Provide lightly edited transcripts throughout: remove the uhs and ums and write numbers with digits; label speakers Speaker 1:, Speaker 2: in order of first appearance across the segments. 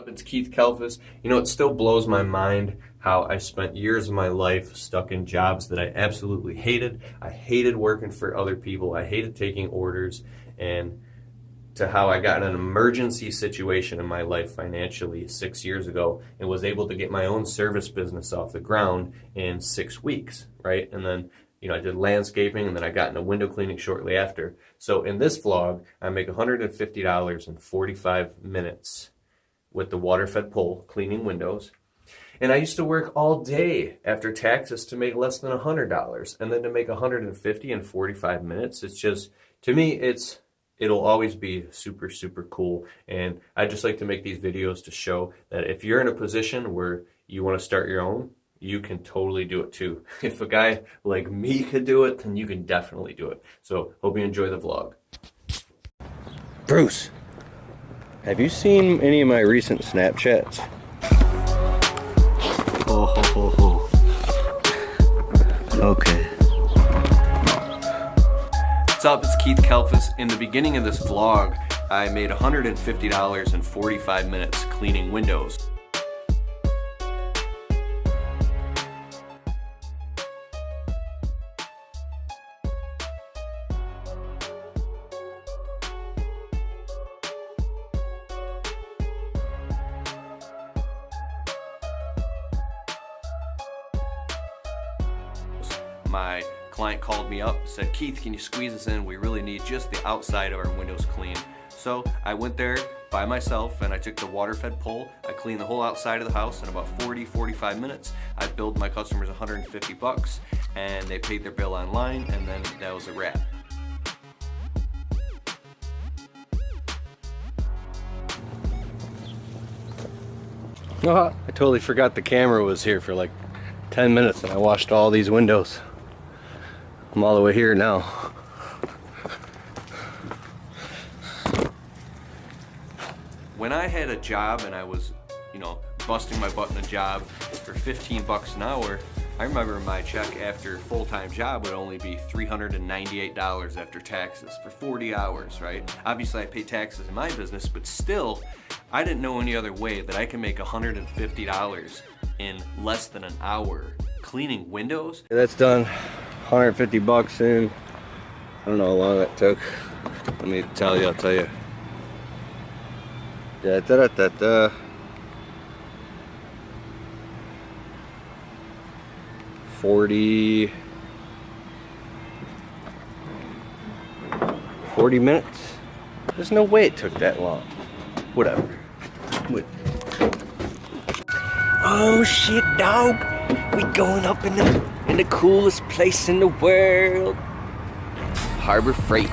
Speaker 1: It's Keith Kalfas. You know, it still blows my mind how I spent years of my life stuck in jobs that I absolutely hated. I hated working for other people. I hated taking orders, and to how I got in an emergency situation in my life financially 6 years ago and was able to get my own service business off the ground in 6 weeks, right? And then, I did landscaping, and then I got into window cleaning shortly after. So in this vlog, I make $150 in 45 minutes with the water-fed pole cleaning windows. And I used to work all day after taxes to make less than $100, and then to make $150 in 45 minutes. It's just, to me, it'll always be super, super cool. And I just like to make these videos to show that if you're in a position where you want to start your own, you can totally do it too. If a guy like me could do it, then you can definitely do it. So hope you enjoy the vlog.
Speaker 2: Bruce, have you seen any of my recent Snapchats? Oh, ho, ho, ho. Okay.
Speaker 1: What's up? It's Keith Kalfas. In the beginning of this vlog, I made $150 in 45 minutes cleaning windows. My client called me up, said, Keith, can you squeeze us in? We really need just the outside of our windows clean. So I went there by myself, and I took the water-fed pole. I cleaned the whole outside of the house in about 40-45 minutes. I billed my customers $150, and they paid their bill online, and then that was a wrap.
Speaker 2: I totally forgot the camera was here for like 10 minutes, and I washed all these windows. I'm all the way here now.
Speaker 1: When I had a job and I was, busting my butt in a job for 15 bucks an hour, I remember my check after a full-time job would only be $398 after taxes for 40 hours, right? Obviously I pay taxes in my business, but still, I didn't know any other way that I can make $150 in less than an hour cleaning windows.
Speaker 2: That's done. 150 bucks in. I don't know how long that took. Let me tell you, I'll tell you. 40 minutes? There's no way it took that long. Whatever. Oh shit, dog. We going up in the coolest place in the world. Harbor Freight.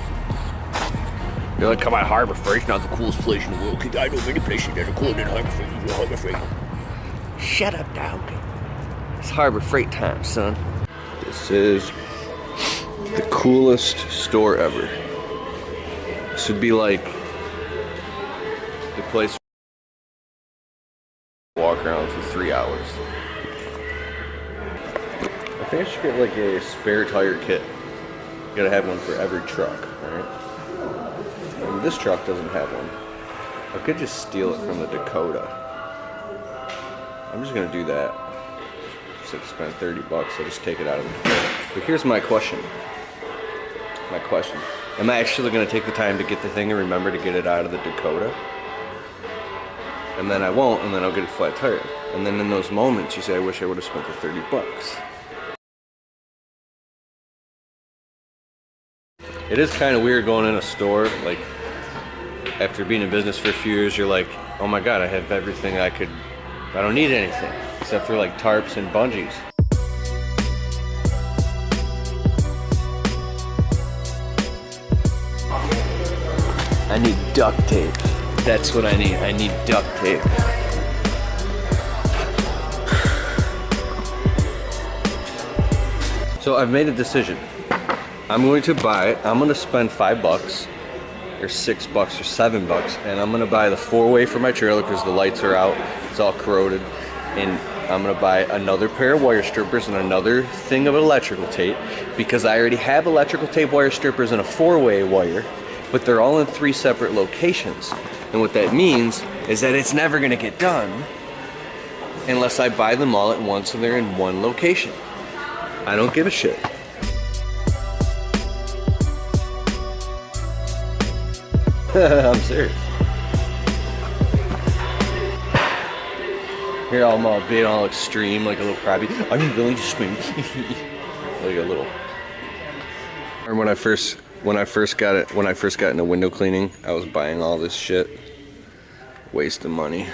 Speaker 2: You're like, come on, Harbor Freight's not the coolest place in the world. Cause I know many places that are cooler than Harbor Freight. Shut up, dog. It's Harbor Freight time, son. This is the coolest store ever. This would be like the place walk around for 3 hours. I think I should get like a spare tire kit. You gotta have one for every truck, right? And this truck doesn't have one. I could just steal it from the Dakota. I'm just gonna do that. Just have to spend 30 bucks, so just take it out of the Dakota. But here's my question. Am I actually gonna take the time to get the thing and remember to get it out of the Dakota? And then I won't, and then I'll get a flat tire. And then in those moments, you say, I wish I would have spent the 30 bucks. It is kind of weird going in a store, like, after being in business for a few years, you're like, oh my god, I have everything I don't need anything, except for like tarps and bungees. I need duct tape. That's what I need. I need duct tape. So I've made a decision. I'm going to buy it. I'm going to spend $5 or $6 or $7, and I'm going to buy the 4-way for my trailer because the lights are out. It's all corroded. And I'm going to buy another pair of wire strippers and another thing of electrical tape because I already have electrical tape, wire strippers, and a 4-way wire, but they're all in 3 separate locations. And what that means is that it's never gonna get done unless I buy them all at once and they're in one location. I don't give a shit. I'm serious. Here I'm all being all extreme, like a little crabby. I'm willing to swim. Like a little. And when I first got into window cleaning, I was buying all this shit. Waste of money.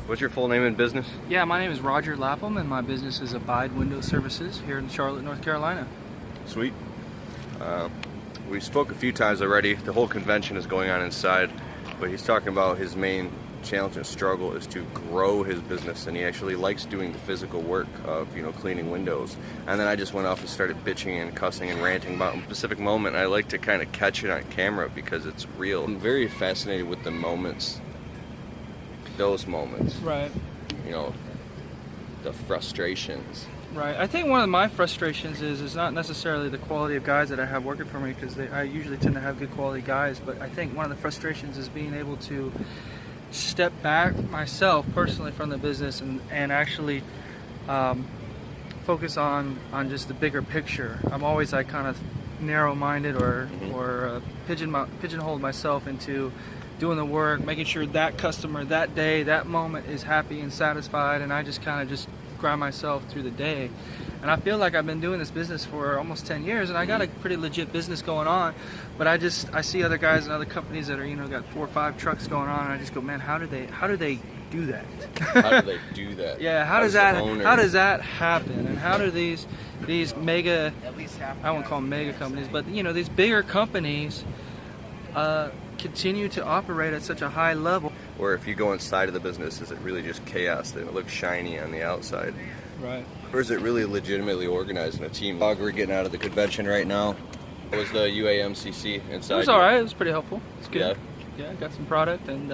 Speaker 2: What's your full name and business?
Speaker 3: Yeah, my name is Roger Lapham, and my business is Abide Window Services here in Charlotte, North Carolina.
Speaker 2: Sweet. We spoke a few times already. The whole convention is going on inside, but he's talking about his main challenge and struggle is to grow his business, and he actually likes doing the physical work of, you know, cleaning windows. And then I just went off and started bitching and cussing and ranting about a specific moment. I like to kind of catch it on camera because it's real. I'm very fascinated with the moments, those moments.
Speaker 3: Right.
Speaker 2: You know, the frustrations.
Speaker 3: Right. I think one of my frustrations is not necessarily the quality of guys that I have working for me, because I usually tend to have good quality guys, but I think one of the frustrations is being able to step back myself personally from the business and actually focus on just the bigger picture. I'm always like kind of narrow-minded or pigeonhole myself into doing the work, making sure that customer that day, that moment is happy and satisfied, and I just kind of just grind myself through the day. And I feel like I've been doing this business for almost 10 years, and I got a pretty legit business going on, but I see other guys in other companies that are, you know, got 4 or 5 trucks going on, and I just go, man, how do they do that?
Speaker 2: How do they do that?
Speaker 3: Yeah, how does that happen? And how do these mega, I won't call them mega companies, but you know, these bigger companies continue to operate at such a high level?
Speaker 2: Or if you go inside of the business, is it really just chaos that it looks shiny on the outside?
Speaker 3: Right.
Speaker 2: Or is it really legitimately organized in a team? We're getting out of the convention right now. What was the UAMCC inside?
Speaker 3: It was all right. It was pretty helpful. It's good.
Speaker 2: Yeah.
Speaker 3: Yeah, got some product and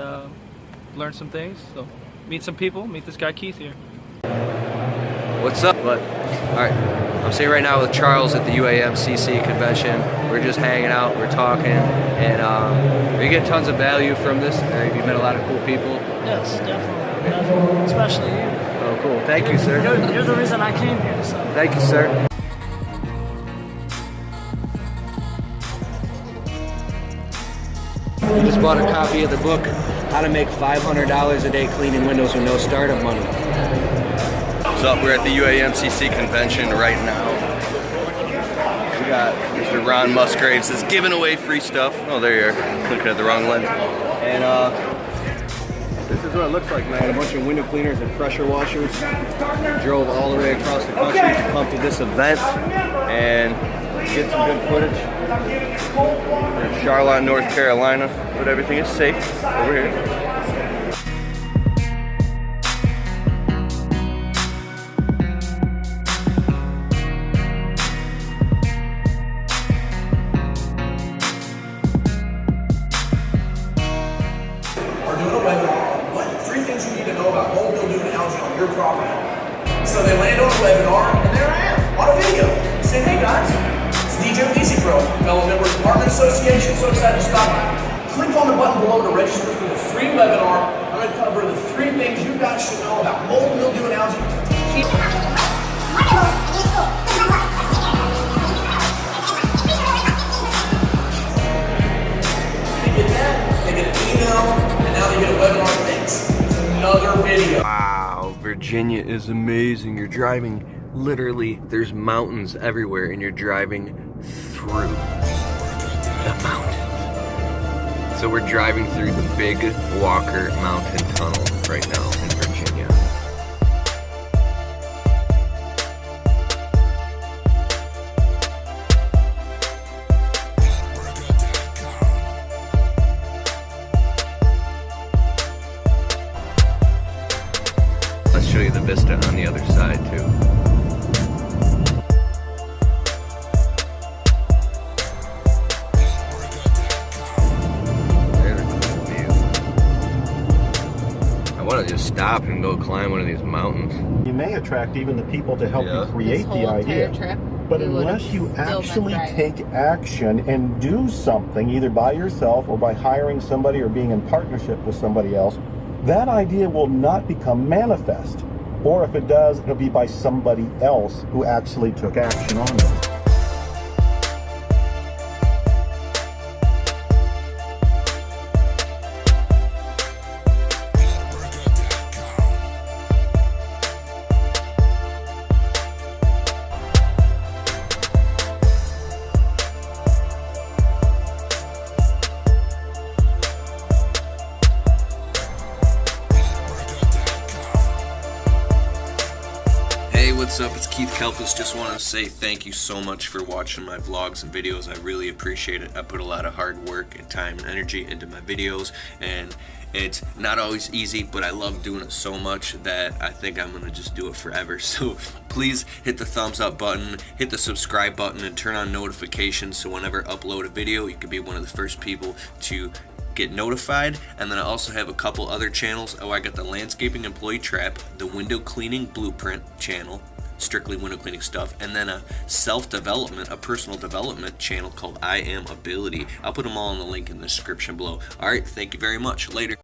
Speaker 3: learned some things. So meet some people. Meet this guy Keith here.
Speaker 2: What's up? All right. I'm sitting right now with Charles at the UAMCC convention. We're just hanging out. We're talking, and we get tons of value from this. Have you met a lot of cool people?
Speaker 4: Yes, definitely. Especially you.
Speaker 2: Oh, cool. Thank you, sir.
Speaker 4: You're the reason I came here, so.
Speaker 2: Thank you, sir. We just bought a copy of the book, How to Make $500 a Day Cleaning Windows with No Startup Money. What's up? We're at the UAMCC convention right now. We got Mr. Ron Musgraves is giving away free stuff. Oh, there you are. Looking at the wrong lens. And this is what it looks like, man. A bunch of window cleaners and pressure washers. Drove all the way across the country to come to this event and get some good footage. We're in Charlotte, North Carolina, but everything is safe over here.
Speaker 5: So they land on a webinar, and there I am, on a video, saying, hey guys, it's DJ with Easy Pro, fellow member of the Department Association, so excited to stop by. Click on the button below to register for the free webinar. I'm going to cover the 3 things you guys should know about mold, mildew, and algae. They get that, they get an email, and now they get a webinar thanks. Another video.
Speaker 2: Wow, Virginia is amazing. You're driving, literally, there's mountains everywhere, and you're driving through the mountains. So we're driving through the Big Walker Mountain Tunnel right now in Virginia. Let's show you the stop and go climb one of these mountains.
Speaker 6: You may attract even the people to help you create the idea. But unless you actually take action and do something, either by yourself or by hiring somebody or being in partnership with somebody else, that idea will not become manifest. Or if it does, it'll be by somebody else who actually took action on it.
Speaker 1: What's up? It's Keith Kalfas. Just want to say thank you so much for watching my vlogs and videos. I really appreciate it. I put a lot of hard work and time and energy into my videos, and it's not always easy, but I love doing it so much that I think I'm going to just do it forever. So please hit the thumbs up button, hit the subscribe button, and turn on notifications so whenever I upload a video, you can be one of the first people to get notified. And then I also have a couple other channels. I got the Landscaping Employee Trap, the Window Cleaning Blueprint channel, strictly window cleaning stuff, and then a self-development, a personal development channel called I Am Ability. I'll put them all in the link in the description below. Alright, thank you very much. Later.